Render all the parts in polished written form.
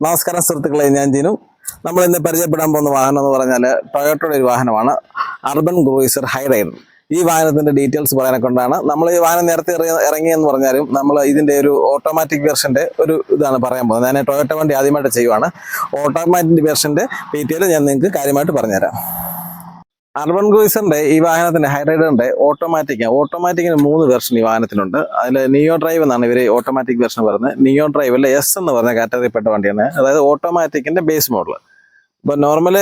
നമസ്കാരം സുഹൃത്തുക്കളെ, ഞാൻ ജിനു. നമ്മൾ ഇന്ന് പരിചയപ്പെടാൻ പോകുന്ന വാഹനം എന്ന് പറഞ്ഞാൽ ടൊയോട്ടയുടെ ഒരു വാഹനമാണ്, അർബൻ ക്രൂയിസർ ഹൈറൈഡർ. ഈ വാഹനത്തിന്റെ ഡീറ്റെയിൽസ് പറയാനെ കൊണ്ടാണ് നമ്മൾ ഈ വാഹനം നേരത്തെ ഇറങ്ങിയെന്ന് പറഞ്ഞാലും നമ്മൾ ഇതിന്റെ ഒരു ഓട്ടോമാറ്റിക് വെർഷന്റെ ഒരു ഇതാണ് പറയാൻ പോകുന്നത്. ഞാൻ ടൊയോട്ട വണ്ടി ആദ്യമായിട്ട് ചെയ്യുവാണ്. ഓട്ടോമാറ്റിക് വെർഷന്റെ ഡീറ്റെയിൽ ഞാൻ നിങ്ങൾക്ക് കാര്യമായിട്ട് പറഞ്ഞുതരാം. അർബൻ ക്രൂയിസറിന്റെ ഈ വാഹനത്തിന്റെ ഹൈറൈഡറിന്റെ ഓട്ടോമാറ്റിക്കിന് 3 വെർഷൻ ഈ വാഹനത്തിലുണ്ട്. അതിൽ നിയോ ഡ്രൈവ് എന്നാണ് ഇവർ ഓട്ടോമാറ്റിക് വെർഷൻ പറയുന്നത്. നിയോ ഡ്രൈവിലെ എസ് എന്ന് പറഞ്ഞ കാറ്റഗറിയിൽപ്പെട്ട വണ്ടിയാണ്. അതായത് ഓട്ടോമാറ്റിക്കിന്റെ ബേസ് മോഡൽ. ഇപ്പോൾ നോർമൽ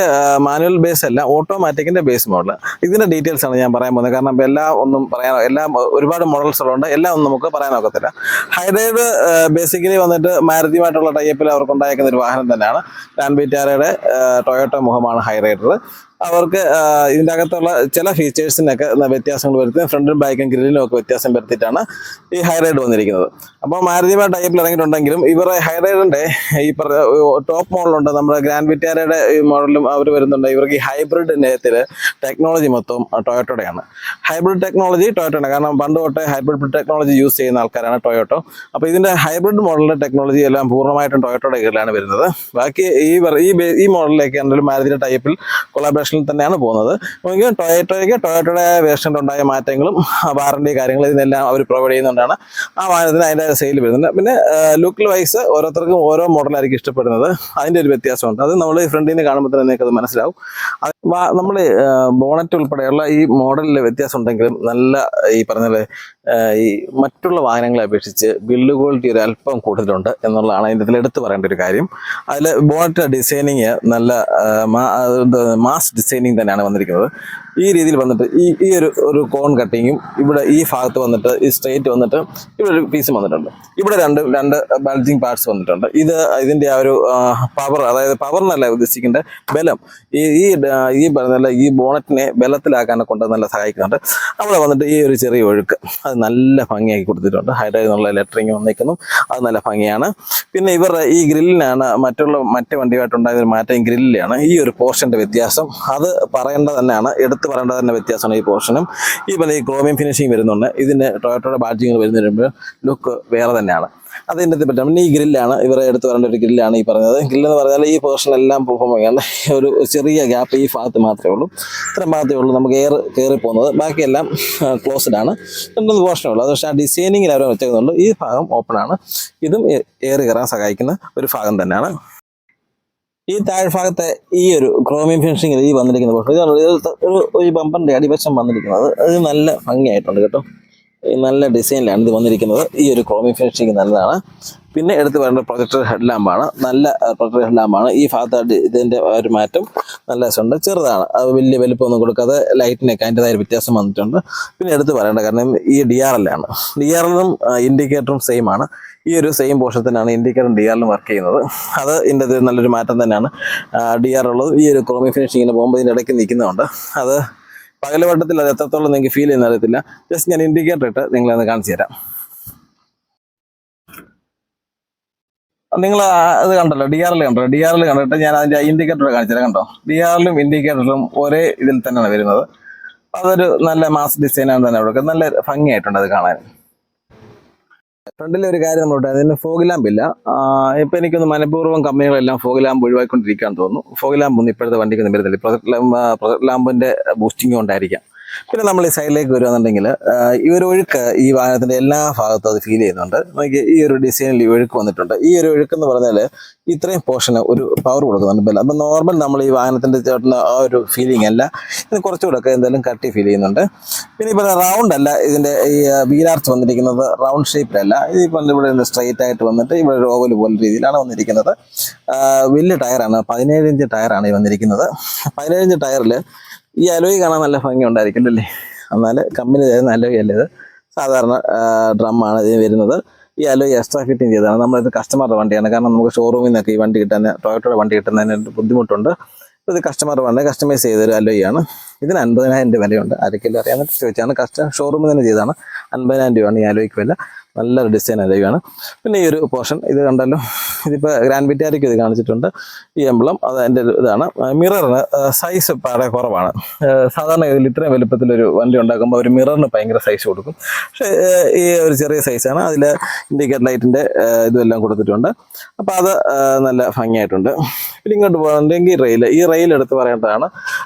മാനുവൽ ബേസ് അല്ല, ഓട്ടോമാറ്റിക്കിന്റെ ബേസ് മോഡൽ. ഇതിന്റെ ഡീറ്റെയിൽസ് ആണ് ഞാൻ പറയാൻ പോകുന്നത്. കാരണം എല്ലാം ഒരുപാട് മോഡൽസ് ഉള്ളതുകൊണ്ട് എല്ലാം ഒന്നും നമുക്ക് പറയാൻ ഒക്കത്തില്ല. ഹൈറൈഡ് ബേസിക്കലി വന്നിട്ട് മാരുതിയുമായിട്ടുള്ള ടൈപ്പിൽ അവർക്ക് ഉണ്ടായിരിക്കുന്ന ഒരു വാഹനം തന്നെയാണ്. ഗ്രാൻഡ് വിറ്റാരയുടെ ടൊയോട്ട മുഖമാണ് ഹൈറൈഡർ. അവർക്ക് ഇതിൻ്റെ അകത്തുള്ള ചില ഫീച്ചേഴ്സിനൊക്കെ വ്യത്യാസങ്ങൾ വരുത്തി, ഫ്രണ്ടും ബാക്കും ഗ്രില്ലിനും ഒക്കെ വ്യത്യാസം വരുത്തിയിട്ടാണ് ഈ ഹൈറൈഡ് വന്നിരിക്കുന്നത്. അപ്പോൾ മാരുതിയുമായ ടൈപ്പിൽ ഇറങ്ങിയിട്ടുണ്ടെങ്കിലും ഇവരുടെ ഹൈറൈഡിന്റെ ഈ ടോപ്പ് മോഡലുണ്ട്. നമ്മുടെ ഗ്രാൻഡ് വിറ്റാരയുടെ ഈ മോഡലും അവർ വരുന്നുണ്ട്. ഇവർക്ക് ഈ ഹൈബ്രിഡ് ഇനത്തിൽ ടെക്നോളജി മൊത്തം ടൊയോട്ടോടെയാണ്. Hybrid technology ടൊയോട്ടോയാണ്. കാരണം പണ്ട് തൊട്ടേ ഹൈബ്രിഡ് ടെക്നോളജി യൂസ് ചെയ്യുന്ന ആൾക്കാരാണ് ടൊയോട്ടോ. അപ്പോൾ ഇതിന്റെ ഹൈബ്രിഡ് മോഡലിന്റെ ടെക്നോളജി എല്ലാം പൂർണ്ണമായിട്ടും ടൊയോട്ടോയുടെ കീഴിലാണ് വരുന്നത്. ബാക്കി ഈ മോഡലിലേക്ക് എന്തായാലും മാരുതിയുടെ ടൈപ്പിൽ കൊളാബറേഷൻ തന്നെയാണ് പോകുന്നത്. ടൊയോട്ടയുടെ വേർഷനിൽ ഉണ്ടായ മാറ്റങ്ങളും വാറണ്ടി കാര്യങ്ങളും ഇതിനെല്ലാം അവർ പ്രൊവൈഡ് ചെയ്യുന്നതുകൊണ്ടാണ് ആ വാഹനത്തിന് അതിൻ്റെ സെയിൽ വരുന്നുണ്ട്. പിന്നെ ലുക്ക് വൈസ് ഓരോരുത്തർക്കും ഓരോ മോഡലായിരിക്കും ഇഷ്ടപ്പെടുന്നത്. അതിൻ്റെ ഒരു വ്യത്യാസമുണ്ട്. അത് നമ്മൾ ഫ്രണ്ടിൽ നിന്ന് കാണുമ്പോൾ തന്നെ നിങ്ങൾക്ക് അത് മനസ്സിലാവും. നമ്മൾ ബോണറ്റ് ഉൾപ്പെടെയുള്ള ഈ മോഡലിൽ വ്യത്യാസം ഉണ്ടെങ്കിലും നല്ല ഈ പറഞ്ഞ ഈ മറ്റുള്ള വാഹനങ്ങളെ അപേക്ഷിച്ച് ബിൽഡ് ക്വാളിറ്റി ഒരു അല്പം കൂടുതലുണ്ട് എന്നുള്ളതാണ് അതിൻ്റെ ഇതിൽ എടുത്തു പറയേണ്ട ഒരു കാര്യം. അതിൽ ബോണറ്റ് ഡിസൈനിങ് നല്ല മാസ് ഡിസൈനിങ് തന്നെയാണ് വന്നിരിക്കുന്നത്. ഈ രീതിയിൽ വന്നിട്ട് ഈ ഒരു കോൺ കട്ടിങ്ങും ഇവിടെ ഈ ഭാഗത്ത് വന്നിട്ട് ഈ സ്ട്രേറ്റ് വന്നിട്ട് ഇവിടെ ഒരു പീസും വന്നിട്ടുണ്ട്. ഇവിടെ രണ്ട് ബൾജിങ് പാർട്സ് വന്നിട്ടുണ്ട്. ഇതിന്റെ ആ ഒരു പവർ, അതായത് പവർ എന്നല്ല ഉദ്ദേശിക്കേണ്ട ബലം, ഈ പറഞ്ഞ ഈ ബോണറ്റിനെ ബലത്തിലാക്കാനെ കൊണ്ട് നല്ല സഹായിക്കുന്നുണ്ട്. അവിടെ വന്നിട്ട് ഈ ഒരു ചെറിയ ഒഴുക്ക് അത് നല്ല ഭംഗിയാക്കി കൊടുത്തിട്ടുണ്ട്. ഹൈഡ്രൈഡ് എന്നുള്ള ലെറ്ററിങ് വന്നിരിക്കുന്നു, അത് നല്ല ഭംഗിയാണ്. പിന്നെ ഇവരുടെ ഈ ഗ്രില്ലിനാണ് മറ്റു വണ്ടിയുമായിട്ടുണ്ടായ ഒരു മാറ്റം ഗ്രില്ലിലാണ്. ഈ ഒരു പോർഷന്റെ വ്യത്യാസം അത് പറയേണ്ടത് തന്നെയാണ്, എടുത്തു പറയേണ്ടത് തന്നെ വ്യത്യാസമാണ് ഈ പോർഷനും. ഈ ക്രോമിയം ഫിനിഷിങ് വരുന്നുണ്ട്. ഇതിന്റെ ടൊയോട്ടയുടെ ബാഡ്ജിങ്ങൾ വരുമ്പോൾ ലുക്ക് വേറെ തന്നെയാണ്. അതിൻ്റെ പറ്റും. പിന്നെ ഈ ഗ്രില്ലാണ് ഇവരെ എടുത്ത് വരേണ്ട ഒരു ഗ്രില്ലാണ് ഈ പറഞ്ഞത്. ഗ്രില്ലെന്ന് പറഞ്ഞാൽ ഈ പോർഷനെല്ലാം പോകുമ്പോൾ ഒരു ചെറിയ ഗ്യാപ്പ് ഈ ഭാഗത്ത് മാത്രമേ ഉള്ളൂ. ഇത്രയും ഭാഗത്തേ ഉള്ളൂ നമുക്ക് എയർ കയറി പോകുന്നത്. ബാക്കിയെല്ലാം ക്ലോസ്ഡ് ആണ്. 2 പോർഷനേ ഉള്ളൂ. അത് പക്ഷേ ആ ഡിസൈനിങ്ങിൽ അവർ വെച്ചേക്കുന്നുള്ളൂ. ഈ ഭാഗം ഓപ്പൺ ആണ്. ഇതും എയർ കയറാൻ സഹായിക്കുന്ന ഒരു ഭാഗം തന്നെയാണ്. ഈ താഴ്ഭാഗത്തെ ഈ ഒരു ക്രോമിയം ഫിനിഷിങ്ങിൽ ഈ വന്നിരിക്കുന്ന പോർഷൻ, ഒരു ബമ്പറിന്റെ അടിവശം വന്നിരിക്കുന്നത് അത് നല്ല ഭംഗിയായിട്ടുണ്ട് കേട്ടോ. നല്ല ഡിസൈനിലാണ് ഇത് വന്നിരിക്കുന്നത്. ഈ ഒരു ക്രോമിയം ഫിനിഷിങ് നല്ലതാണ്. പിന്നെ എടുത്ത് പറയേണ്ട പ്രൊജക്ടർ ഹെഡ് ലാമ്പാണ്. നല്ല പ്രൊജക്ടർ ഹെഡ് ലാമ്പാണ്. ഈ ഭാഗത്ത് ഇതിൻ്റെ ഒരു മാറ്റം നല്ല രസമുണ്ട്. ചെറുതാണ്, അത് വലിയ വലിപ്പമൊന്നും കൊടുക്കാതെ ലൈറ്റിനൊക്കെ അതിൻ്റെതായ വ്യത്യാസം വന്നിട്ടുണ്ട്. പിന്നെ എടുത്ത് പറയേണ്ട കാരണം ഈ DRL ആണ്. DRL-ഉം ഇൻഡിക്കേറ്ററും സെയിം ആണ്. ഈ ഒരു സെയിം പോർഷൻ തന്നെയാണ് ഇൻഡിക്കേറ്ററും DRL-ഉം വർക്ക് ചെയ്യുന്നത്. അത് ഇതിൻ്റെ നല്ലൊരു മാറ്റം തന്നെയാണ്. DRL ഈ ഒരു ക്രോമിയം ഫിനിഷിങ്ങിന് പോകുമ്പോൾ ഇതിൻ്റെ ഇടയ്ക്ക് നിൽക്കുന്നുണ്ട്. അത് പകലവട്ടത്തിൽ അത് എത്രത്തോളം നിങ്ങൾക്ക് ഫീൽ ചെയ്യുന്ന അറിയത്തില്ല. ജസ്റ്റ് ഞാൻ ഇൻഡിക്കേറ്റർ ഇട്ട് നിങ്ങളത് കാണിച്ചു തരാം. നിങ്ങൾ അത് കണ്ടല്ലോ, DRL കണ്ടോ? DRL കണ്ടിട്ട് ഞാൻ അതിൻ്റെ ഇൻഡിക്കേറ്റർ കാണിച്ചു തരാം. കണ്ടോ? DRL-ഉം ഇൻഡിക്കേറ്ററും ഒരേ ഇതിൽ തന്നെയാണ് വരുന്നത്. അതൊരു നല്ല മാസ് ഡിസൈനാണ് തന്നെ അവിടെ. നല്ല ഭംഗിയായിട്ടുണ്ട് അത് കാണാൻ. ഫ്രണ്ടിലെ ഒരു കാര്യം നമ്മളോട്ട്, അതിന് ഫോഗ് ലാമ്പ് ഇല്ല. ഇപ്പം എനിക്കൊന്ന് മനഃപൂർവ്വം കമ്പനികളെല്ലാം ഫോഗ് ലാമ്പ് ഒഴിവാക്കിക്കൊണ്ടിരിക്കാൻ തോന്നുന്നു. ഫോഗ് ലാമ്പ് ഒന്നും ഇപ്പോഴത്തെ വണ്ടിക്കൊന്നും വരുന്നില്ല. പ്രൊജക്ട് ലാമ്പിന്റെ ബൂസ്റ്റിംഗ് കൊണ്ടായിരിക്കാം. പിന്നെ നമ്മൾ ഈ സൈഡിലേക്ക് വരുവാന്നുണ്ടെങ്കിൽ ഈ ഒരു ഒഴുക്ക് ഈ വാഹനത്തിന്റെ എല്ലാ ഭാഗത്തും അത് ഫീൽ ചെയ്യുന്നുണ്ട്. നമുക്ക് ഈ ഒരു ഡിസൈനിൽ ഈ ഒഴുക്ക് വന്നിട്ടുണ്ട്. ഈ ഒരു ഒഴുക്ക് എന്ന് പറഞ്ഞാൽ ഇത്രയും പോർഷന് ഒരു പവർ കൊടുക്കുന്നുണ്ട് ബലം. അപ്പം നോർമൽ നമ്മൾ ഈ വാഹനത്തിന്റെ ചേട്ടുന്ന ആ ഒരു ഫീലിംഗ് അല്ല, ഇത് കുറച്ചുകൂടെ ഒക്കെ എന്തായാലും കട്ടി ഫീൽ ചെയ്യുന്നുണ്ട്. പിന്നെ ഇപ്പോൾ റൗണ്ട് അല്ല, ഇതിന്റെ ഈ വീലാർച്ച് വന്നിരിക്കുന്നത് റൗണ്ട് ഷേപ്പിലല്ല. ഇതിപ്പോൾ ഇവിടെ സ്ട്രെയിറ്റ് ആയിട്ട് വന്നിട്ട് ഇവിടെ ഒരു ഓവൽ പോലെ രീതിയിലാണ് വന്നിരിക്കുന്നത്. വലിയ ടയറാണ്, 17 ഇഞ്ച് ടയറാണ് ഈ വന്നിരിക്കുന്നത്. 17 ഇഞ്ച് ടയറിൽ ഈ അലോയ് കാണാൻ നല്ല ഭംഗി ഉണ്ടായിരിക്കും അല്ലേ? എന്നാൽ കമ്പനി തരുന്ന അലോയ് അല്ല, ഇത് സാധാരണ ഡ്രമ്മാണ് ഇതിന് വരുന്നത്. ഈ അലോയ് എക്സ്ട്രാ ഫിറ്റിംഗ് ചെയ്തതാണ്. നമ്മളിത് കസ്റ്റമറുടെ വണ്ടിയാണ്. കാരണം നമുക്ക് ഷോറൂമിൽ നിന്നൊക്കെ ഈ വണ്ടി കിട്ടാൻ, ടൊയോട്ടയുടെ വണ്ടി കിട്ടുന്നതിന് ബുദ്ധിമുട്ടുണ്ട്. ഇത് കസ്റ്റമറുടെ വണ്ടി കസ്റ്റമൈസ് ചെയ്തൊരു അലോയ് ആണ്. ഇതിന് 50,000 വിലയുണ്ട്. ആരൊക്കെല്ലാം അറിയാമെന്ന് ചോദിച്ചാണ്. ഷോറൂമിൽ തന്നെ ചെയ്താണ്. 50,000 രൂപയാണ് ഈ അലോയ്ക്ക് വില. നല്ലൊരു ഡിസൈൻ അലൈവാണ്. പിന്നെ ഈ ഒരു പോർഷൻ ഇത് കണ്ടല്ലോ, ഇതിപ്പോൾ ഗ്രാൻഡ് വിറ്റാരിക്ക് ഇത് കാണിച്ചിട്ടുണ്ട്. ഈ എംബ്ലം അത് അതിൻ്റെ ഇതാണ്. മിററിന് സൈസ് വളരെ കുറവാണ്. സാധാരണ ഇതിൽ ഇത്രയും വലുപ്പത്തിലൊരു വണ്ടി ഉണ്ടാക്കുമ്പോൾ ഒരു മിററിന് ഭയങ്കര സൈസ് കൊടുക്കും. പക്ഷേ ഈ ഒരു ചെറിയ സൈസാണ്. അതിൽ ഇൻഡിക്കേറ്റർ ലൈറ്റിൻ്റെ ഇതുമെല്ലാം കൊടുത്തിട്ടുണ്ട്. അപ്പോൾ അത് നല്ല ഭംഗിയായിട്ടുണ്ട്. പിന്നെ ഇങ്ങോട്ട് പോകുന്നുണ്ടെങ്കിൽ ഈ റെയിൽ എടുത്ത് പറയേണ്ടതാണ്.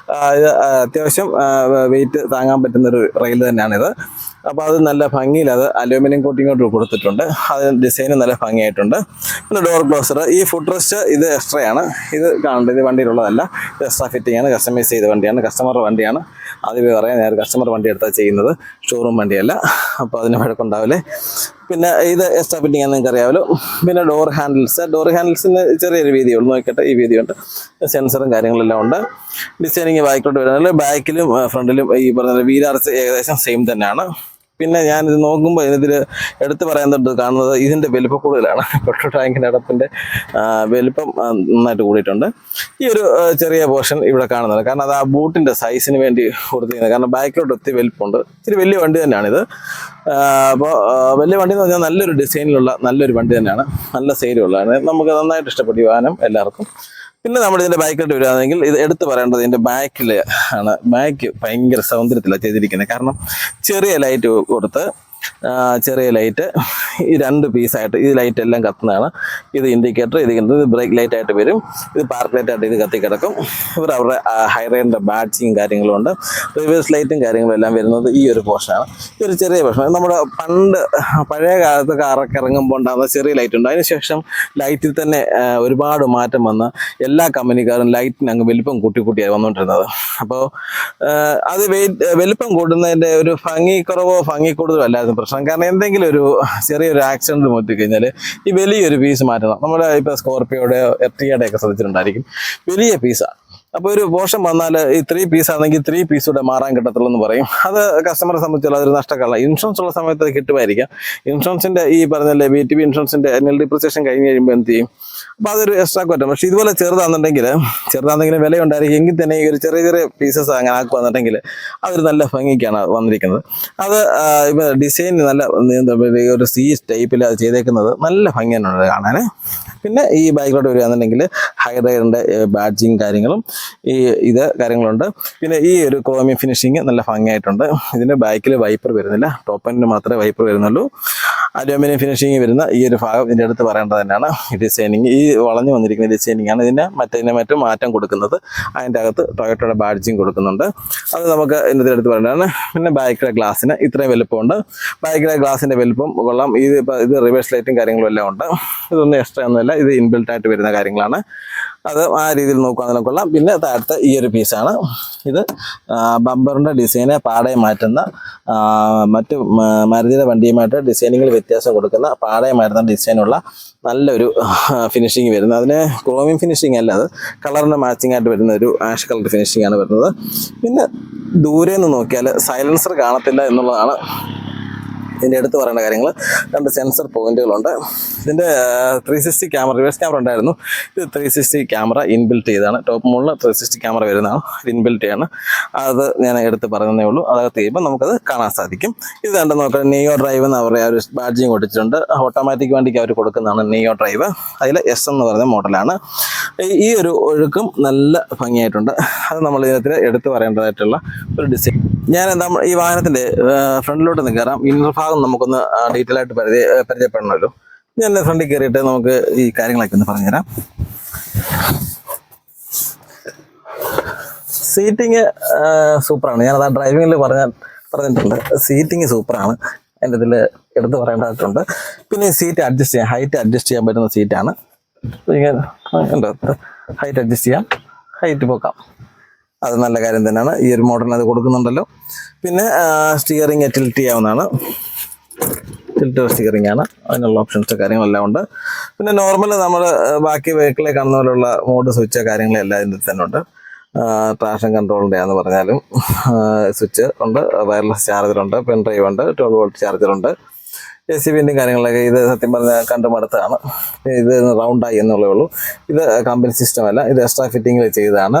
ഇത് അത്യാവശ്യം വെയിറ്റ് താങ്ങാൻ പറ്റുന്നൊരു റെയിൽ തന്നെയാണിത്. അപ്പോൾ അത് നല്ല ഭംഗിയിൽ അത് അലൂമിനിയം കോട്ടിങ്ങോട്ട് കൊടുത്തിട്ടുണ്ട്. അതിന് ഡിസൈന് നല്ല ഭംഗിയായിട്ടുണ്ട്. പിന്നെ ഡോർ ക്ലോസർ, ഈ ഫുഡ് റെസ്റ്റ് ഇത് എക്സ്ട്രയാണ്. ഇത് കാണേണ്ടത് ഇത് വണ്ടിയിലുള്ളതല്ല, ഇത് എക്സ്ട്രാ ഫിറ്റിംഗ് ആണ്. കസ്റ്റമൈസ് ചെയ്ത വണ്ടിയാണ്, കസ്റ്റമറുടെ വണ്ടിയാണ്. ആദ്യമേ പറയാം, ഞാൻ കസ്റ്റമർ വണ്ടി എടുത്താൽ ചെയ്യുന്നത്, ഷോറൂം വണ്ടിയല്ല. അപ്പോൾ അതിന് വഴക്കുണ്ടാവില്ലേ. പിന്നെ ഇത് എക്സ്ട്രാ ഫിറ്റിംഗ് ആണെന്ന് നിങ്ങൾക്ക് അറിയാമല്ലോ. പിന്നെ ഡോർ ഹാൻഡിൽസിന് ചെറിയൊരു വീതിയുള്ളൂ, നോക്കട്ടെ ഈ വീതിയുണ്ട്. സെൻസറും കാര്യങ്ങളെല്ലാം ഉണ്ട്. ഡിസൈനിങ് ബാക്കിലോട്ട് വരുന്നത്, ബാക്കിലും ഫ്രണ്ടിലും ഈ പറഞ്ഞ വീലാർച്ച് ഏകദേശം സെയിം തന്നെയാണ്. പിന്നെ ഞാനിത് നോക്കുമ്പോൾ ഇതിൽ എടുത്ത് പറയുന്നത് കാണുന്നത് ഇതിൻ്റെ വലിപ്പം കൂടുതലാണ്. പെട്രോൾ ടാങ്കിൻ്റെ അടപ്പിൻ്റെ വലിപ്പം നന്നായിട്ട് കൂടിയിട്ടുണ്ട്. ഈ ഒരു ചെറിയ പോർഷൻ ഇവിടെ കാണുന്നത് കാരണം അത് ആ ബൂട്ടിൻ്റെ സൈസിന് വേണ്ടി കൊടുത്തിരിക്കുന്നത്. കാരണം ബാക്കിലോട്ട് ഒത്തിരി വലിപ്പമുണ്ട്. ഇത്തിരി വലിയ വണ്ടി തന്നെയാണിത്. അപ്പോൾ വലിയ വണ്ടി എന്ന് പറഞ്ഞാൽ നല്ലൊരു ഡിസൈനിലുള്ള നല്ലൊരു വണ്ടി തന്നെയാണ്, നല്ല സെയിലുള്ളതാണ്. നമുക്ക് നന്നായിട്ട് ഇഷ്ടപ്പെട്ടു ഈ വാഹനം എല്ലാവർക്കും. പിന്നെ നമ്മൾ ഇതിൻ്റെ ബാക്കിലോട്ട് വരികയാണെങ്കിൽ ഇത് എടുത്ത് പറയേണ്ടത് ഇതിൻ്റെ ബാക്കിൽ ആണ്. ബാക്ക് ഭയങ്കര സൗന്ദര്യത്തിലാണ് ചെയ്തിരിക്കുന്നത്. കാരണം ചെറിയ ലൈറ്റ് കൊടുത്ത്, ചെറിയ ലൈറ്റ് ഈ 2 പീസായിട്ട് ഈ ലൈറ്റ് എല്ലാം കത്തുന്നതാണ്. ഇത് ഇൻഡിക്കേറ്റർ, ഇത് ബ്രേക്ക് ലൈറ്റ് ആയിട്ട് വരും. ഇത് പാർക്ക് ലൈറ്റ് ആയിട്ട് ഇത് കത്തി കിടക്കും. ഇവർ അവരുടെ ഹൈറേൻ്റെ ബാഡ്ജിങ് കാര്യങ്ങളും ഉണ്ട്. റിവേഴ്സ് ലൈറ്റും കാര്യങ്ങളും എല്ലാം വരുന്നത് ഈ ഒരു പോർഷനാണ്. ഈ ഒരു ചെറിയ പോർഷൻ നമ്മുടെ പഴയ കാലത്ത് കാറൊക്കെ ഇറങ്ങുമ്പോൾ ഉണ്ടാകുന്ന ചെറിയ ലൈറ്റ് ഉണ്ട്. അതിനുശേഷം ലൈറ്റിൽ തന്നെ ഒരുപാട് മാറ്റം വന്ന് എല്ലാ കമ്പനിക്കാരും ലൈറ്റിന് അങ്ങ് വലിപ്പം കൂട്ടിയാണ് വന്നുകൊണ്ടിരുന്നത്. അപ്പോൾ അത് വലിപ്പം കൂട്ടുന്നതിൻ്റെ ഒരു ഭംഗിക്കുറവോ ഭംഗി കൂടുതലോ അല്ലായിരുന്നു പ്രശ്നം. കാരണം എന്തെങ്കിലും ഒരു ചെറിയൊരു ആക്സിഡന്റ് പറ്റിക്കഴിഞ്ഞാൽ ഈ വലിയൊരു പീസ് മാറ്റണം. നമ്മുടെ ഇപ്പോൾ സ്കോർപ്പിയോടെ എർട്ടിഗയുടെ ഒക്കെ ശ്രദ്ധിച്ചിട്ടുണ്ടായിരിക്കും, വലിയ പീസാണ്. അപ്പോൾ ഒരു പോർഷൻ വന്നാൽ ഈ 3 പീസാണെങ്കിൽ 3 പീസൂടെ മാറാൻ കിട്ടത്തുള്ളൂ എന്ന് പറയും. അത് കസ്റ്റമറെ സംബന്ധിച്ചുള്ള അതൊരു നഷ്ടക്കള്ള. ഇൻഷുറൻസ് ഉള്ള സമയത്ത് അത് കിട്ടുമായിരിക്കാം. ഇൻഷുറൻസിൻ്റെ ഈ പറഞ്ഞല്ലേ VTB ഇൻഷുറൻസിൻ്റെ annual depreciation കഴിഞ്ഞ് കഴിയുമ്പോൾ എന്ത് ചെയ്യും, അപ്പോൾ അതൊരു എക്സ്ട്രാ പറ്റും. പക്ഷേ ഇതുപോലെ ചെറുതാണെന്നുണ്ടെങ്കിലും വില ഉണ്ടായിരിക്കും. എങ്കിൽ തന്നെ ഈ ഒരു ചെറിയ ചെറിയ പീസസ് അങ്ങനെ ആക്കുകയെന്നുണ്ടെങ്കിൽ അതൊരു നല്ല ഭംഗിക്കാണ് വന്നിരിക്കുന്നത്. അത് ഇപ്പോൾ ഡിസൈൻ നല്ല ഒരു C ടൈപ്പിൽ അത് ചെയ്തേക്കുന്നത് നല്ല ഭംഗി തന്നെയുണ്ട് കാണാൻ. പിന്നെ ഈ ബൈക്കിലോട്ട് വരികയാണെന്നുണ്ടെങ്കിൽ ഹൈഡ്രൈഡറിൻ്റെ ബാഡ്ജിങ് കാര്യങ്ങളും ഇത് കാര്യങ്ങളുണ്ട്. പിന്നെ ഈ ഒരു ക്രോമിയം ഫിനിഷിങ് നല്ല ഭംഗിയായിട്ടുണ്ട്. ഇതിൻ്റെ ബാക്കിൽ വൈപ്പർ വരുന്നില്ല, ടോപ്പ് എൻഡിന് മാത്രമേ വൈപ്പർ വരുന്നുള്ളൂ. അലൂമിനിയം ഫിനിഷിങ് വരുന്ന ഈ ഒരു ഭാഗം ഇതിൻ്റെ അടുത്ത് പറയേണ്ടത് തന്നെയാണ്. ഈ ഡിസൈനിങ്, ഈ വളഞ്ഞു വന്നിരിക്കുന്ന ഡിസൈനിങ് ആണ് ഇതിന് മറ്റും മാറ്റം കൊടുക്കുന്നത്. അതിൻ്റെ അകത്ത് ടൊയോട്ടയുടെ ബാഡ്ജിങ് കൊടുക്കുന്നുണ്ട്. അത് നമുക്ക് ഇതിൻ്റെ അടുത്ത് പറയേണ്ടതാണ്. പിന്നെ ബാക്കിലെ ഗ്ലാസ്സിന് ഇത്രയും വലുപ്പമുണ്ട്. ബാക്കിലെ ഗ്ലാസിൻ്റെ വലുപ്പം കൊള്ളാം. ഇത് റിവേഴ്സ് ലൈറ്റും കാര്യങ്ങളും എല്ലാം ഉണ്ട്. ഇതൊന്നും എക്സ്ട്രാ ഒന്നുമില്ല, ഇത് ഇൻബിൽട്ട് ആയിട്ട് വരുന്ന കാര്യങ്ങളാണ്. അത് ആ രീതിയിൽ നോക്കുകയാണെങ്കിലും കൊള്ളാം. പിന്നെ താഴത്തെ ഈ ഒരു പീസാണ്. ഇത് ബമ്പറിൻ്റെ ഡിസൈനെ പാടയെ മാറ്റുന്ന, മറ്റ് മാരുതിയുടെ വണ്ടിയുമായിട്ട് ഡിസൈനിങ്ങിൽ വ്യത്യാസം കൊടുക്കുന്ന, പാടയെ മാറ്റുന്ന ഡിസൈനുള്ള നല്ലൊരു ഫിനിഷിങ് വരുന്നത്. അതിന് ക്രോമിയം ഫിനിഷിങ് അല്ല, അത് കളറിന് മാച്ചിങ് ആയിട്ട് വരുന്ന ഒരു ആഷ് കളർ ഫിനിഷിംഗ് ആണ് വരുന്നത്. പിന്നെ ദൂരെ നിന്ന് നോക്കിയാൽ സൈലൻസർ കാണത്തില്ല എന്നുള്ളതാണ് ഇതിൻ്റെ അടുത്ത് പറയേണ്ട കാര്യങ്ങൾ. 2 സെൻസർ പോയിന്റുകളുണ്ട്. ഇതിൻ്റെ 360 ക്യാമറ, റിവേഴ്സ് ക്യാമറ ഉണ്ടായിരുന്നു. ഇത് 360 ക്യാമറ ഇൻബിൽറ്റ് ചെയ്താണ്. ടോപ്പ് മുകളിൽ 360 ക്യാമറ വരുന്നതാണ്, ഇത് ഇൻബിൽറ്റ് ആണ്. അത് ഞാൻ എടുത്ത് പറയുന്നതേ ഉള്ളൂ. അതകത്ത് ചെയ്യുമ്പോൾ നമുക്കത് കാണാൻ സാധിക്കും. ഇത് കണ്ട് നോക്കാം, നിയോ ഡ്രൈവ് എന്ന് അവരുടെ ഒരു ബാഡ്ജിങ് കൊടുത്തിട്ടുണ്ട്. ഓട്ടോമാറ്റിക് വണ്ടിക്ക് അവർ കൊടുക്കുന്നതാണ് നിയോ ഡ്രൈവ്. അതിൽ S എന്ന് പറയുന്ന മോഡലാണ്. ഈ ഒരു ഒഴുക്കും നല്ല ഭംഗിയായിട്ടുണ്ട്. അത് നമ്മൾ ഇതിനകത്ത് എടുത്ത് പറയേണ്ടതായിട്ടുള്ള ഒരു ഡിസൈൻ. ഞാൻ ഈ വാഹനത്തിൻ്റെ ഫ്രണ്ടിലോട്ട് ഒന്ന് കയറാം. ഇന്നർ ഭാഗം നമുക്കൊന്ന് ഡീറ്റെയിൽ ആയിട്ട് പരിചയപ്പെടണമല്ലോ. ഞാൻ ഫ്രണ്ടിൽ കയറിയിട്ട് നമുക്ക് ഈ കാര്യങ്ങളൊക്കെ ഒന്ന് പറഞ്ഞുതരാം. സീറ്റിങ് സൂപ്പറാണ്. ഞാനത് ഡ്രൈവിങ്ങിൽ പറഞ്ഞിട്ടുണ്ട്. സീറ്റിങ് സൂപ്പറാണ്. അതിൻ്റെ ഇതിൽ എടുത്ത് പറയേണ്ടതായിട്ടുണ്ട്. പിന്നെ സീറ്റ് അഡ്ജസ്റ്റ് ചെയ്യാം, ഹൈറ്റ് അഡ്ജസ്റ്റ് ചെയ്യാൻ പറ്റുന്ന സീറ്റാണ്. ഹൈറ്റ് അഡ്ജസ്റ്റ് ചെയ്യാം, ഹൈറ്റ് പോക്കാം. അത് നല്ല കാര്യം തന്നെയാണ്. ഈ ഒരു മോഡലിന് അത് കൊടുക്കുന്നുണ്ടല്ലോ. പിന്നെ സ്റ്റിയറിങ് ടിൽറ്റ് ചെയ്യാവുന്നതാണ്. ടിൽറ്റ് സ്റ്റിയറിംഗ് ആണ്. അതിനുള്ള ഓപ്ഷൻസ് കാര്യങ്ങളെല്ലാം ഉണ്ട്. പിന്നെ നോർമൽ നമ്മൾ ബാക്കി വെഹിക്കിളെ കാണുന്ന പോലുള്ള മോഡ് സ്വിച്ച് കാര്യങ്ങളെല്ലാം ഇതിൽ തന്നെ ഉണ്ട്. ട്രാക്ഷൻ കൺട്രോളിൻ്റെ ആണെന്ന് പറഞ്ഞാലും സ്വിച്ച് ഉണ്ട്. വയർലെസ് ചാർജറുണ്ട്, പെൻ ഡ്രൈവ് ഉണ്ട്, 12 വോൾട്ട് ചാർജറുണ്ട്. AC-ൻ്റെ കാര്യങ്ങളൊക്കെ ഇത് സത്യം പറഞ്ഞാൽ കണ്ടു മടുത്താണ്. ഇത് റൗണ്ടായി എന്നുള്ളേ ഉള്ളൂ. ഇത് കമ്പനി സിസ്റ്റം അല്ല, ഇത് എക്സ്ട്രാ ഫിറ്റിങ്ങിൽ ചെയ്തതാണ്.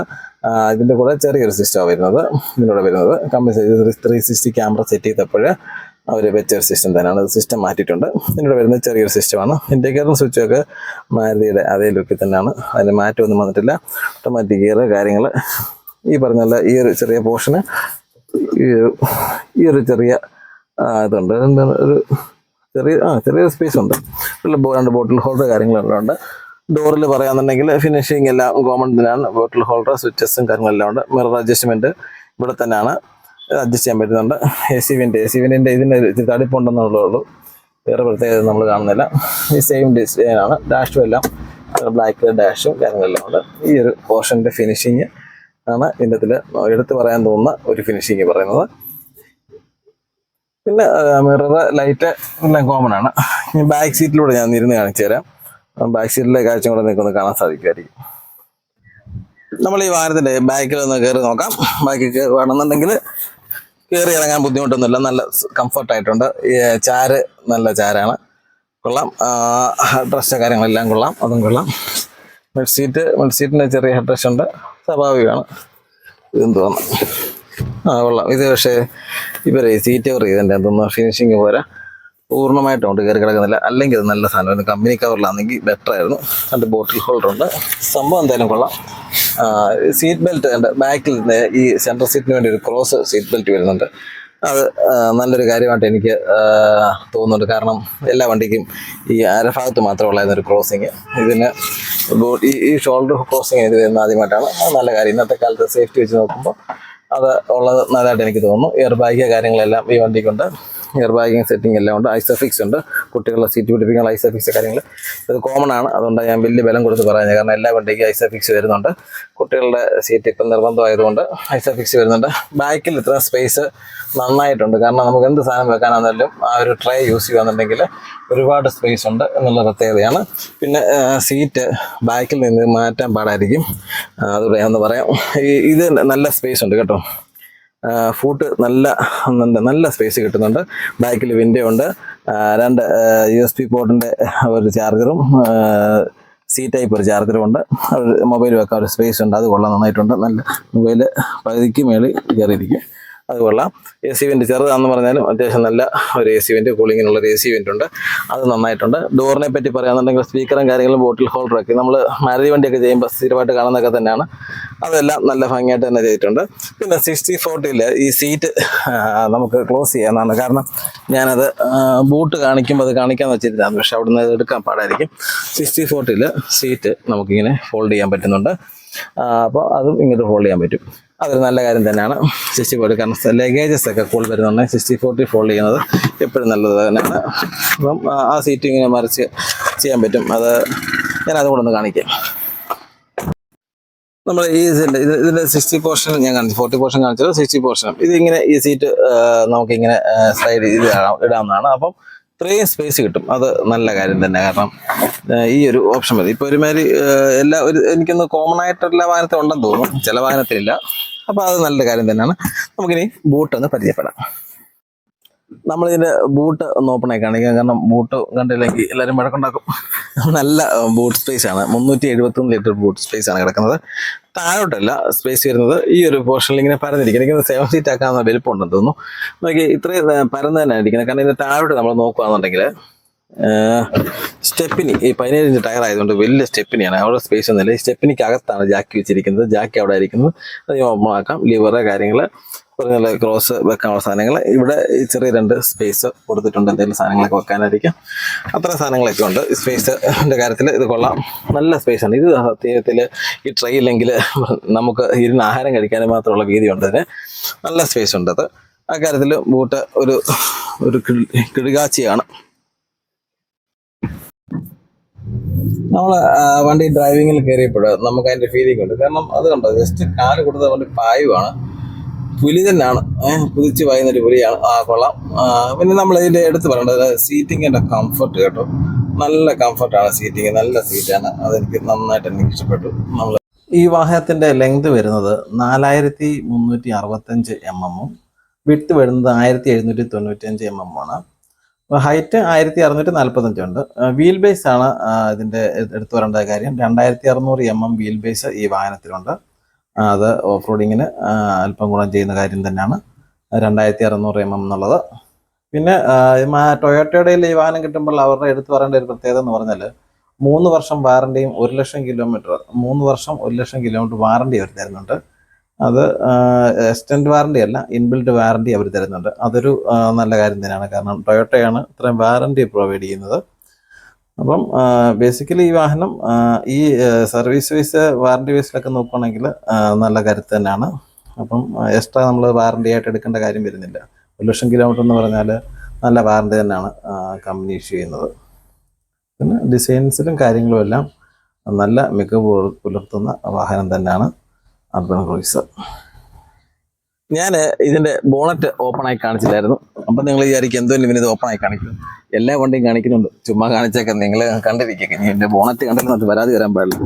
ഇതിൻ്റെ കൂടെ ചെറിയൊരു സിസ്റ്റമാണ് വരുന്നത്. ഇതിലൂടെ വരുന്നത് കമ്പനി 360 ക്യാമറ സെറ്റ് ചെയ്തപ്പോൾ അവർ വെച്ച ഒരു സിസ്റ്റം തന്നെയാണ്. സിസ്റ്റം മാറ്റിയിട്ടുണ്ട്. ഇതിലൂടെ വരുന്ന ചെറിയൊരു സിസ്റ്റമാണ്. ഇൻഡിക്കേറ്ററും സ്വിച്ചൊക്കെ മാരുതിയുടെ അതേ ലുക്കിൽ തന്നെയാണ്. അതിന് മാറ്റമൊന്നും വന്നിട്ടില്ല. ഓട്ടോമാറ്റിക് ഗിയർ കാര്യങ്ങൾ ഈ പറഞ്ഞ ഈ ഒരു ചെറിയ പോർഷന് ഈ ഒരു ചെറിയ ഇതുണ്ട്. ഒരു ചെറിയൊരു സ്പേസ് ഉണ്ട്. 2 ബോട്ടിൽ ഹോൾഡർ കാര്യങ്ങളെല്ലാം ഉണ്ട്. ഡോറിൽ പറയാന്നുണ്ടെങ്കിൽ ഫിനിഷിങ് എല്ലാം കോമൺ തന്നെയാണ്. ബോട്ടിൽ ഹോൾഡർ, സ്വിച്ചസും കാര്യങ്ങളെല്ലാം ഉണ്ട്. മിറർ അഡ്ജസ്റ്റ്മെന്റ് ഇവിടെ തന്നെയാണ് അഡ്ജസ്റ്റ് ചെയ്യാൻ പറ്റുന്നുണ്ട്. എ സി വിൻ്റെ ഇതിന് തടിപ്പുണ്ടെന്നുള്ളൂ, വേറെ പ്രത്യേകത നമ്മൾ കാണുന്നില്ല. ഈ സെയിം ഡിസൈനാണ്. ഡാഷും എല്ലാം ബ്ലാക്ക് ഡാഷും കാര്യങ്ങളെല്ലാം ഉണ്ട്. ഈ ഒരു പോർഷൻ്റെ ഫിനിഷിങ് ആണ് ഇതിൻ്റെ എടുത്ത് പറയാൻ തോന്നുന്ന ഒരു ഫിനിഷിങ് പറയുന്നത്. പിന്നെ മിറർ ലൈറ്റ് എല്ലാം കോമൺ ആണ്. ബാക്ക് സീറ്റിലൂടെ ഞാൻ ഇരുന്ന് കാണിച്ചു തരാം. ബാക്ക് സീറ്റിലെ കാഴ്ച കൂടെ നിൽക്കൊന്ന് കാണാൻ സാധിക്കുമായിരിക്കും. നമ്മൾ ഈ വാഹനത്തിൻ്റെ ബാക്കിൽ ഒന്ന് കയറി നോക്കാം. ബാക്കിൽ കയറുകയാണെന്നുണ്ടെങ്കിൽ കയറി ഇറങ്ങാൻ ബുദ്ധിമുട്ടൊന്നുമില്ല, നല്ല കംഫർട്ടായിട്ടുണ്ട്. ചാര് നല്ല ചാരാണ്, കൊള്ളാം. ഡ്രസ്സ് കാര്യങ്ങളെല്ലാം കൊള്ളാം, അതും കൊള്ളാം. മെഡ്സീറ്റിന് ചെറിയ ഹെഡ് റെസ്റ്റ് ഉണ്ട്, സ്വാഭാവികമാണ്. ഇതെന്ത് തോന്നുന്നു കൊള്ളാം. ഇത് പക്ഷേ ഇവരെ സീറ്റ് കവർ ചെയ്തിൻ്റെ എന്തൊന്നും ഫിനിഷിങ് പോരാ, പൂർണ്ണമായിട്ടുണ്ട് കയറി കിടക്കുന്നില്ല. അല്ലെങ്കിൽ അത് നല്ല സാധനമായിരുന്നു. കമ്പനി കവറിലാണെങ്കിൽ ബെറ്റർ ആയിരുന്നു. 2 ബോട്ടിൽ ഹോൾഡർ ഉണ്ട്. സംഭവം എന്തായാലും കൊള്ളാം. സീറ്റ് ബെൽറ്റ് ഉണ്ട്. ബാക്കിൽ ഈ സെൻട്രൽ സീറ്റിന് വേണ്ടി ഒരു ക്രോസ് സീറ്റ് ബെൽറ്റ് വരുന്നുണ്ട്. അത് നല്ലൊരു കാര്യമായിട്ട് എനിക്ക് തോന്നുന്നുണ്ട്. കാരണം എല്ലാ വണ്ടിക്കും ഈ അരഭാഗത്ത് മാത്രമുള്ളായിരുന്ന ഒരു ക്രോസിങ്, ഇതിന് ഈ ഷോൾഡർ ക്രോസിങ് ഇത് വരുന്ന ആദ്യമായിട്ടാണ്. അത് നല്ല കാര്യം. ഇന്നത്തെ കാലത്ത് സേഫ്റ്റി വെച്ച് നോക്കുമ്പോൾ അത് ഉള്ളത് നല്ലതായിട്ട് എനിക്ക് തോന്നുന്നു. എയർ ബാഗ് കാര്യങ്ങളെല്ലാം ഈ വണ്ടിക്കുണ്ട്. എയർ ബാഗിങ് സെറ്റിംഗ് എല്ലാം ഉണ്ട്. ഐസോഫിക്സ് ഉണ്ട്. കുട്ടികളുടെ സീറ്റ് പിടിപ്പിക്കാനുള്ള ഐസോഫിക്സ് കാര്യങ്ങൾ ഇത് കോമൺ ആണ്. അതുകൊണ്ടാണ് ഞാൻ വലിയ ബലം കൊടുത്ത് പറയുന്നത്. കാരണം എല്ലാ വണ്ടിക്കും ഐസോഫിക്സ് വരുന്നുണ്ട്. കുട്ടികളുടെ സീറ്റ് ഇപ്പം നിർബന്ധമായതുകൊണ്ട് ഐസോഫിക്സ് വരുന്നുണ്ട്. ബാക്കിൽ ഇത്ര സ്പേസ് നന്നായിട്ടുണ്ട്. കാരണം നമുക്ക് എന്ത് സാധനം വെക്കാനാണെന്നാലും ആ ഒരു ട്രേ യൂസ് ചെയ്യുകയാണെന്നുണ്ടെങ്കിൽ ഒരുപാട് സ്പേസ് ഉണ്ട് എന്നുള്ള പ്രത്യേകതയാണ്. പിന്നെ സീറ്റ് ബാക്കിൽ നിന്ന് മാറ്റാൻ പാടായിരിക്കും, അതുകൂടെ ഞാൻ ഒന്ന് പറയാം. ഇത് നല്ല സ്പേസ് ഉണ്ട് കേട്ടോ. ഫൂട്ട് നല്ല സ്പേസ് കിട്ടുന്നുണ്ട്. ബാക്കിൽ വിൻഡോ ഉണ്ട്. 2 USB പോർട്ടിൻ്റെ ഒരു ചാർജറും C-type ഒരു ചാർജറും ഉണ്ട്. മൊബൈൽ വെക്കാൻ ഒരു സ്പേസ് ഉണ്ട്. അത് കൊള്ളാം, നന്നായിട്ടുണ്ട്. നല്ല മൊബൈൽ പകുതിക്ക് മേളിൽ കയറിയിരിക്കും, അത് കൊള്ളാം. AC വെൻ്റ് ചെറുതാണെന്ന് പറഞ്ഞാലും അത്യാവശ്യം നല്ല ഒരു AC വെൻ്റ്, കൂളിങ്ങിനുള്ള ഒരു AC വെൻ്റ് ഉണ്ട്, അത് നന്നായിട്ടുണ്ട്. ഡോറിനെ പറ്റി പറയുകയാണെന്നുണ്ടെങ്കിൽ സ്പീക്കറും കാര്യങ്ങളും ബോട്ടിൽ ഹോൾഡറൊക്കെ നമ്മൾ മാരുതി വണ്ടിയൊക്കെ ചെയ്യുമ്പോൾ സ്ഥിരമായിട്ട് കാണുന്നതൊക്കെ തന്നെയാണ്. അതെല്ലാം നല്ല ഭംഗിയായിട്ട് തന്നെ ചെയ്തിട്ടുണ്ട്. പിന്നെ 60/40 ഈ സീറ്റ് നമുക്ക് ക്ലോസ് ചെയ്യാവുന്നതാണ്. കാരണം ഞാനത് ബൂട്ട് കാണിക്കുമ്പോൾ അത് കാണിക്കാമെന്ന് വെച്ചിട്ടാണ്, പക്ഷെ അവിടെ നിന്ന് എടുക്കാൻ പാടായിരിക്കും. 60/40 സീറ്റ് നമുക്കിങ്ങനെ ഫോൾഡ് ചെയ്യാൻ പറ്റുന്നുണ്ട്. അപ്പോൾ അതും ഇങ്ങോട്ട് ഫോൾഡ് ചെയ്യാൻ പറ്റും. അതൊരു നല്ല കാര്യം തന്നെയാണ്. 60/40 കാരണം ലഗേജസ് ഒക്കെ കൂടുതൽ വരുന്നുണ്ട്. 60/40 ഫോൾഡ് ചെയ്യുന്നത് എപ്പോഴും നല്ലത് തന്നെയാണ്. അപ്പം ആ സീറ്റ് ഇങ്ങനെ മറിച്ച് ചെയ്യാൻ പറ്റും. അത് ഞാൻ അതും കൂടെ ഒന്ന് കാണിക്കാം. നമ്മൾ ഈ ഇതിൻ്റെ 60 പോർഷൻ ഞാൻ കാണിച്ചു, 40 പോർഷൻ കാണിച്ചത് 60 പോർഷൻ. ഇതിങ്ങനെ ഈ സീറ്റ് നമുക്കിങ്ങനെ സ്ലൈഡ് ചെയ്ത് ഇടാവുന്നതാണ്. അപ്പം ഇത്രയും സ്പേസ് കിട്ടും, അത് നല്ല കാര്യം തന്നെ. കാരണം ഈ ഒരു ഓപ്ഷൻ മതി. ഇപ്പോൾ ഒരുമാതിരി എനിക്കൊന്ന് കോമൺ ആയിട്ട് എല്ലാ വാഹനത്തിലും ഉണ്ടെന്ന് തോന്നുന്നു, ചില വാഹനത്തിലില്ല. അപ്പോൾ അത് നല്ല കാര്യം തന്നെയാണ്. നമുക്കിനി ബൂട്ട് ഒന്ന് പരിചയപ്പെടാം. നമ്മളിതിൻ്റെ ബൂട്ട് ഒന്ന് ഓപ്പണായി കാണിക്കാം. കാരണം ബൂട്ട് കണ്ടില്ലെങ്കിൽ എല്ലാവരും വഴക്കുണ്ടാക്കും. നല്ല ബൂട്ട് സ്പേസ് ആണ്. 371 ലിറ്റർ ബൂട്ട് സ്പേസ് ആണ് കിടക്കുന്നത്. താഴോട്ടല്ല സ്പേസ് വരുന്നത്, ഈ ഒരു പോർഷനിൽ ഇങ്ങനെ പരന്നിരിക്കും. എനിക്കൊന്ന് 7 സീറ്റ് ആക്കാവുന്ന വലിപ്പമുണ്ടെന്ന് തോന്നുന്നു. നോക്കി ഇത്രയും പരന്ന് തന്നെ ഇരിക്കുന്നത്. കാരണം ഇതിൻ്റെ താഴോട്ട് നമ്മൾ നോക്കുകയാണെന്നുണ്ടെങ്കിൽ സ്റ്റെപ്പിനി, ഈ 17 ഇഞ്ച് ടയർ ആയതുകൊണ്ട് വലിയ സ്റ്റെപ്പിനിയാണ്. അവിടെ സ്പേസ് ഒന്നുമില്ല. ഈ സ്റ്റെപ്പിനിക്ക് അകത്താണ് ജാക്കി വെച്ചിരിക്കുന്നത്. ജാക്കി അവിടെ ആയിരിക്കുന്നത്. അത് ഓപ്പൺ ആക്കാം. ലിവറ് കാര്യങ്ങൾ പറഞ്ഞ ക്രോസ് വെക്കാനുള്ള സാധനങ്ങൾ ഇവിടെ ചെറിയ 2 സ്പേസ് കൊടുത്തിട്ടുണ്ട്. എന്തെങ്കിലും സാധനങ്ങളൊക്കെ വെക്കാനായിരിക്കും. അത്ര സാധനങ്ങളൊക്കെ ഉണ്ട്. സ്പേസിൻ്റെ കാര്യത്തിൽ ഇത് കൊള്ളാം, നല്ല സ്പേസാണ്. ഇത് സത്യത്തിൽ ഈ ട്രെയിലെങ്കിൽ നമുക്ക് ഇരുന്ന് ആഹാരം കഴിക്കാനും മാത്രമുള്ള വീതിയുണ്ട്. ഇതിന് നല്ല സ്പേസ് ഉണ്ട്. അത് ആ കാര്യത്തിൽ ബൂട്ട് ഒരു കിടുകാച്ചിയാണ്. നമ്മൾ വണ്ടി ഡ്രൈവിങ്ങിൽ കയറിയപ്പോൾ നമുക്ക് അതിൻ്റെ ഫീലിംഗ് ഉണ്ട്. കാരണം അത് കണ്ടോ, ജസ്റ്റ് കാല് കൊടുത്ത വണ്ടി പായുവാണ്. പുലി തന്നെയാണ്, കുതിച്ച് പായുന്നൊരു പുലിയാണ്. കൊള്ളാം. പിന്നെ നമ്മൾ ഇതിൻ്റെ എടുത്ത് പറയേണ്ടത് സീറ്റിങ്ങിൻ്റെ കംഫർട്ട് കേട്ടോ. നല്ല കംഫർട്ടാണ് സീറ്റിങ്, നല്ല സീറ്റാണ്. അതെനിക്ക് നന്നായിട്ട് എനിക്ക് ഇഷ്ടപ്പെട്ടു. ഈ വാഹനത്തിൻ്റെ ലെങ്ത് വരുന്നത് 4365 mm, വിഡ്ത്ത് വരുന്നത് 1795 mm ആണ്. ഹൈറ്റ് 1645 ഉണ്ട്. വീൽ ബേസ് ആണ് ഇതിൻ്റെ എടുത്തു വരേണ്ട കാര്യം. 2600 mm വീൽ ബേസ് ഈ വാഹനത്തിലുണ്ട്. അത് ഓഫ് റോഡിങ്ങിന് അല്പം ഗുണം ചെയ്യുന്ന കാര്യം തന്നെയാണ്. 2600 mm എന്നുള്ളത് പിന്നെ ടൊയോട്ടയുടെ ഈ വാഹനം കിട്ടുമ്പോൾ അവരുടെ എടുത്തു പറയേണ്ട ഒരു പ്രത്യേകത എന്ന് പറഞ്ഞാൽ 3 വർഷം വാറണ്ടിയും 1,00,000 കിലോമീറ്റർ 3 വർഷം 1,00,000 കിലോമീറ്റർ വാറണ്ടി അവർ തരുന്നുണ്ട്. അത് എക്സ്റ്റൻഡ് വാറണ്ടി അല്ല, ഇൻബിൽറ്റ് വാറണ്ടി അവർ തരുന്നുണ്ട്. അതൊരു നല്ല കാര്യം തന്നെയാണ്. കാരണം ടൊയോട്ടയാണ് ഇത്രയും വാറണ്ടി പ്രൊവൈഡ് ചെയ്യുന്നത്. അപ്പം ബേസിക്കലി ഈ വാഹനം ഈ സർവീസ് വൈസ് വാറണ്ടി വൈസിലൊക്കെ നോക്കുകയാണെങ്കിൽ നല്ല കരുത്ത് തന്നെയാണ്. അപ്പം എക്സ്ട്രാ നമ്മൾ വാറണ്ടി ആയിട്ട് എടുക്കേണ്ട കാര്യം വരുന്നില്ല. 1,00,000 കിലോമീറ്റർ എന്ന് പറഞ്ഞാൽ നല്ല വാറണ്ടി തന്നെയാണ് കമ്പനി ഇഷ്യൂ ചെയ്യുന്നത്. പിന്നെ ഡിസൈൻസിലും കാര്യങ്ങളും എല്ലാം നല്ല മികവ് പുലർത്തുന്ന വാഹനം തന്നെയാണ് അർബൻ ക്രൂയിസർ. ഞാൻ ഇതിൻ്റെ ബോണറ്റ് ഓപ്പണായി കാണിച്ചില്ലായിരുന്നു. അപ്പം നിങ്ങൾ വിചാരിക്കും എന്തോ ഇവനിത് ഓപ്പണായി കാണിക്കുന്നു. എല്ലാ വണ്ടിയും കാണിക്കുന്നുണ്ട്, ചുമ്മാ കാണിച്ചേക്കെ നിങ്ങൾ കണ്ടിരിക്കുക. ഇനി എൻ്റെ ബോണറ്റ് കണ്ടിരുന്നത് വരാതെ വരാൻ പാടില്ല.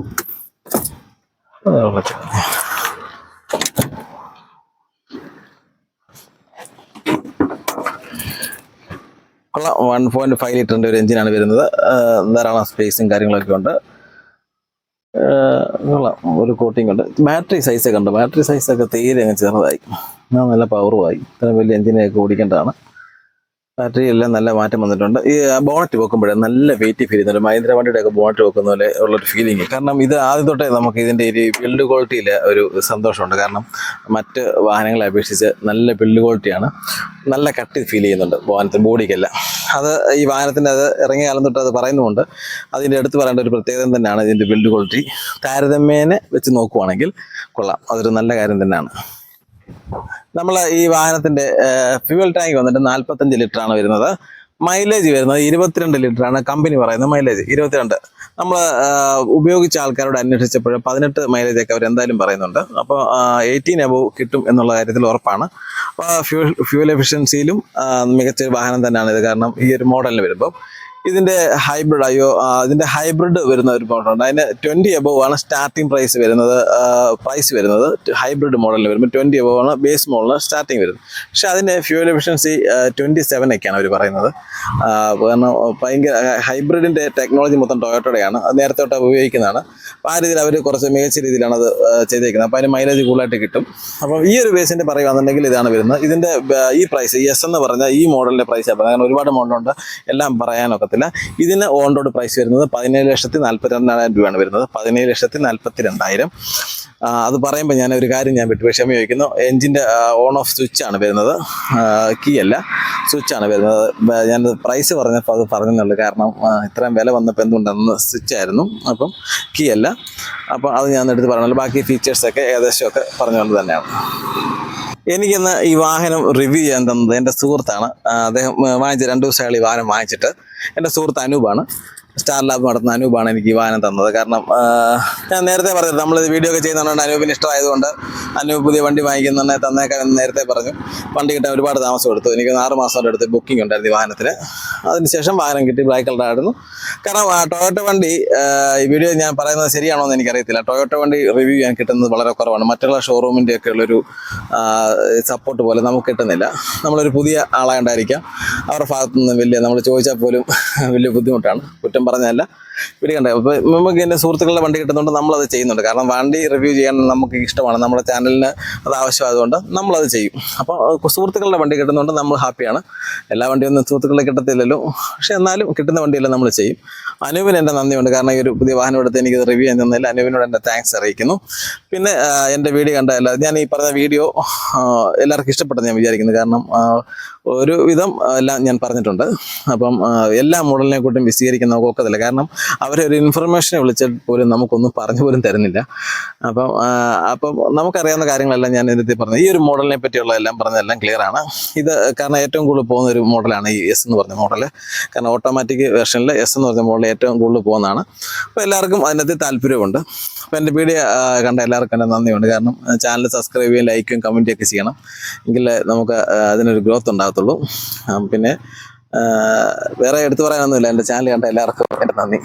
1.5 ലിറ്ററിൻ്റെ ഒരു എഞ്ചിനാണ് വരുന്നത്. ധാരാളം സ്പേസും കാര്യങ്ങളൊക്കെ ഉണ്ട്. ഒരു കോട്ടിംഗ് ഉണ്ട്. ബാറ്ററി സൈസൊക്കെ ഉണ്ട്. ബാറ്ററി സൈസൊക്കെ തീരെ അങ്ങ് ചെറുതായി, നല്ല പവറുമായി. ഇത്ര വലിയ എഞ്ചിനെയൊക്കെ ഓടിക്കേണ്ടതാണ്. ബാറ്ററി എല്ലാം നല്ല മാറ്റം വന്നിട്ടുണ്ട്. ഈ ബോണറ്റ് വെക്കുമ്പോഴേ നല്ല വെയിറ്റ് ഫീൽ ചെയ്യുന്നുണ്ട്. മഹീന്ദ്ര വണ്ടിയുടെ ഒക്കെ ബോണറ്റ് വെക്കുന്ന പോലെ ഉള്ളൊരു ഫീലിംഗ്. കാരണം ഇത് ആദ്യം തൊട്ടേ നമുക്ക് ഇതിൻ്റെ ഒരു ബിൽഡ് ക്വാളിറ്റിയിൽ ഒരു സന്തോഷമുണ്ട്. കാരണം മറ്റ് വാഹനങ്ങളെ അപേക്ഷിച്ച് നല്ല ബിൽഡ് ക്വാളിറ്റിയാണ്. നല്ല കട്ടി ഫീൽ ചെയ്യുന്നുണ്ട് വാഹനത്തിന്, ബോഡിക്കെല്ലാം. അത് ഈ വാഹനത്തിൻ്റെ അത് ഇറങ്ങിയ കാലം തൊട്ട് അത് പറയുന്നുമുണ്ട്. അതിൻ്റെ അടുത്ത് പറയേണ്ട ഒരു പ്രത്യേകത തന്നെയാണ് ഇതിൻ്റെ ബിൽഡ് ക്വാളിറ്റി. താരതമ്യേന വെച്ച് നോക്കുവാണെങ്കിൽ കൊള്ളാം, അതൊരു നല്ല കാര്യം തന്നെയാണ്. നമ്മൾ ഈ വാഹനത്തിൻ്റെ ഫ്യൂവൽ ടാങ്ക് വന്നിട്ട് 45 ലിറ്ററാണ് വരുന്നത്. മൈലേജ് വരുന്നത് 22 ലിറ്ററാണ് കമ്പനി പറയുന്നത്. മൈലേജ് 22. നമ്മൾ ഉപയോഗിച്ച ആൾക്കാരോട് അന്വേഷിച്ചപ്പോൾ 18 മൈലേജൊക്കെ അവർ എന്തായാലും പറയുന്നുണ്ട്. അപ്പോൾ 18 അബവ് കിട്ടും എന്നുള്ള കാര്യത്തിൽ ഉറപ്പാണ്. അപ്പോൾ ഫ്യൂവൽ എഫിഷ്യൻസിയിലും മികച്ച വാഹനം തന്നെയാണ് ഇത്. കാരണം ഈ ഒരു മോഡലിന് വരുമ്പോൾ ഇതിൻ്റെ ഇതിൻ്റെ ഹൈബ്രിഡ് വരുന്ന ഒരു മോഡലുണ്ട്. അതിന് 20 അബവ് ആണ് സ്റ്റാർട്ടിംഗ് പ്രൈസ് വരുന്നത്. ഹൈബ്രിഡ് മോഡലിന് വരുമ്പോൾ 20 അബവ് ആണ് ബേസ് മോഡലിന് സ്റ്റാർട്ടിങ് വരുന്നത്. പക്ഷെ അതിൻ്റെ ഫ്യൂവൽ എഫിഷ്യൻസി 27 ഒക്കെയാണ് അവർ പറയുന്നത്. കാരണം ഭയങ്കര ഹൈബ്രിഡിൻ്റെ ടെക്നോളജി മൊത്തം ടൊയോട്ടോടെയാണ്, അത് നേരത്തെ തൊട്ട് ഉപയോഗിക്കുന്നതാണ്. അപ്പോൾ ആ രീതിയിൽ അവർ കുറച്ച് മികച്ച രീതിയിലാണ് അത് ചെയ്തേക്കുന്നത്. അപ്പോൾ അതിന് മൈലേജ് കൂടുതലായിട്ട് കിട്ടും. അപ്പം ഈ ഒരു ബേസിൻ്റെ പറയുകയാണെന്നുണ്ടെങ്കിൽ ഇതാണ് വരുന്നത്. ഇതിൻ്റെ ഈ പ്രൈസ് എസ് എന്ന് പറഞ്ഞാൽ ഈ മോഡലിൻ്റെ പ്രൈസാണ് പറയുന്നത്. കാരണം ഒരുപാട് മോഡലുണ്ട്, എല്ലാം പറയാനൊക്കെ. ഇതിന് ഓൺ റോഡ് പ്രൈസ് വരുന്നത് 17,42,000 രൂപയാണ് വരുന്നത്. 17,42,000. അത് പറയുമ്പോൾ ഞാൻ ഒരു കാര്യം വിട്ടു, ക്ഷമ ചോദിക്കുന്നു. എഞ്ചിൻ്റെ ഓൺ ഓഫ് സ്വിച്ചാണ് വരുന്നത്, കീ അല്ല, സ്വിച്ചാണ് വരുന്നത്. ഞാൻ പ്രൈസ് പറഞ്ഞപ്പോൾ അത് പറഞ്ഞെന്നുള്ളൂ. കാരണം ഇത്രയും വില വന്നപ്പോൾ എന്തുകൊണ്ടാണെന്ന് സ്വിച്ചായിരുന്നു, അപ്പം കീ അല്ല. അപ്പം അത് ഞാൻ എടുത്ത് പറഞ്ഞല്ലോ. ബാക്കി ഫീച്ചേഴ്സൊക്കെ ഏകദേശമൊക്കെ പറഞ്ഞുകൊണ്ട് തന്നെയാണ്. എനിക്കിന്ന് ഈ വാഹനം റിവ്യൂ ചെയ്യാൻ തന്നത് എൻ്റെ സുഹൃത്താണ്. അദ്ദേഹം വാങ്ങിച്ച് 2 ദിവസമായുള്ള ഈ വാഹനം വാങ്ങിച്ചിട്ട്. എൻ്റെ സുഹൃത്ത് അനൂപാണ്, സ്റ്റാർ ലാബ് നടത്തുന്ന അനൂപാണ് എനിക്ക് ഈ വാഹനം തന്നത്. കാരണം ഞാൻ നേരത്തെ പറഞ്ഞത് നമ്മൾ വീഡിയോ ഒക്കെ ചെയ്യുന്നതുകൊണ്ട് അനൂപിന് ഇഷ്ടമായതുകൊണ്ട് അനൂപ് പുതിയ വണ്ടി വാങ്ങിക്കുന്നുണ്ടെ തന്നേക്കാൻ നേരത്തെ പറഞ്ഞു. വണ്ടി കിട്ടാൻ ഒരുപാട് താമസം എടുത്തു. എനിക്ക് 6 മാസം എടുത്ത് ബുക്കിംഗ് ഉണ്ടായിരുന്നു ഈ വാഹനത്തിന്. അതിനുശേഷം വാഹനം കിട്ടി. ബ്ലാക്ക് കളറായിരുന്നു. കാരണം ടൊയോട്ട വണ്ടി ഈ വീഡിയോ ഞാൻ പറയുന്നത് ശരിയാണോ എന്ന് എനിക്കറിയത്തില്ല. ടൊയോട്ട വണ്ടി റിവ്യൂ ചെയ്യാൻ കിട്ടുന്നത് വളരെ കുറവാണ്. മറ്റുള്ള ഷോറൂമിൻ്റെ ഒക്കെ ഉള്ളൊരു സപ്പോർട്ട് പോലെ നമുക്ക് കിട്ടുന്നില്ല. നമ്മളൊരു പുതിയ ആളായോണ്ടായിരിക്കാം അവരുടെ ഭാഗത്തുനിന്ന് നമ്മൾ ചോദിച്ചാൽ പോലും വലിയ ബുദ്ധിമുട്ടാണ്. കുറ്റം പറഞ്ഞല്ല, പിടിക്കണ്ടേ. അപ്പോൾ നമുക്ക് എൻ്റെ സുഹൃത്തുക്കളുടെ വണ്ടി കിട്ടുന്നതുകൊണ്ട് നമ്മളത് ചെയ്യുന്നുണ്ട്. കാരണം വണ്ടി റിവ്യൂ ചെയ്യാൻ നമുക്ക് ഇഷ്ടമാണ്, നമ്മുടെ ചാനലിന് അത് ആവശ്യമായതുകൊണ്ട് നമ്മളത് ചെയ്യും. അപ്പോൾ സുഹൃത്തുക്കളുടെ വണ്ടി കിട്ടുന്നതുകൊണ്ട് നമ്മൾ ഹാപ്പിയാണ്. എല്ലാ വണ്ടിയൊന്നും സുഹൃത്തുക്കളെ കിട്ടത്തില്ലല്ലോ, പക്ഷെ എന്നാലും കിട്ടുന്ന വണ്ടിയെല്ലാം നമ്മൾ ചെയ്യും. അനൂപിന് എൻ്റെ നന്ദിയുണ്ട്. കാരണം ഈ ഒരു പുതിയ വാഹനം എടുത്ത് എനിക്കത് റിവ്യൂ ചെയ്യാൻ തന്നതിൽ അനൂപിനോട് എൻ്റെ താങ്ക്സ് അറിയിക്കുന്നു. പിന്നെ എൻ്റെ വീഡിയോ കണ്ടതല്ല, ഞാൻ ഈ പറഞ്ഞ വീഡിയോ എല്ലാവർക്കും ഇഷ്ടപ്പെട്ടെന്ന് ഞാൻ വിചാരിക്കുന്നു. കാരണം ഒരു വിധം എല്ലാം ഞാൻ പറഞ്ഞിട്ടുണ്ട്. അപ്പം എല്ലാ മോഡലിനെ കൂട്ടും വിശദീകരിക്കാൻ നമുക്ക് ഒക്കത്തില്ല. കാരണം അവരൊരു ഇൻഫർമേഷനെ വിളിച്ചാൽ പോലും നമുക്കൊന്നും പറഞ്ഞു പോലും തരുന്നില്ല. അപ്പം നമുക്കറിയാവുന്ന കാര്യങ്ങളെല്ലാം ഞാൻ ഇതിൽ പറഞ്ഞു. ഈ ഒരു മോഡലിനെ പറ്റിയുള്ള എല്ലാം പറഞ്ഞതെല്ലാം ക്ലിയർ ആണ്. ഇത് കാരണം ഏറ്റവും കൂടുതൽ പോകുന്ന ഒരു മോഡലാണ് ഈ എസ് എന്ന് പറഞ്ഞ മോഡൽ. കാരണം ഓട്ടോമാറ്റിക് വെർഷനിൽ എസ് എന്ന് പറഞ്ഞ മോഡൽ ഏറ്റവും കൂടുതൽ പോകുന്നതാണ്. അപ്പോൾ എല്ലാവർക്കും അതിനകത്ത് താല്പര്യമുണ്ട്. അപ്പോൾ എൻ്റെ വീഡിയോ കണ്ട എല്ലാവർക്കും എൻ്റെ നന്ദിയുണ്ട്. കാരണം ചാനൽ സബ്സ്ക്രൈബ് ചെയ്യുകയും ലൈക്കും കമൻറ്റും ഒക്കെ ചെയ്യണം. എങ്കിലേ നമുക്ക് അതിനൊരു ഗ്രോത്ത് ഉണ്ടാകത്തുള്ളൂ. പിന്നെ വേറെ എടുത്തു പറയാനൊന്നുമില്ല. എൻ്റെ ചാനൽ കണ്ട എല്ലാവർക്കും എൻ്റെ നന്ദി.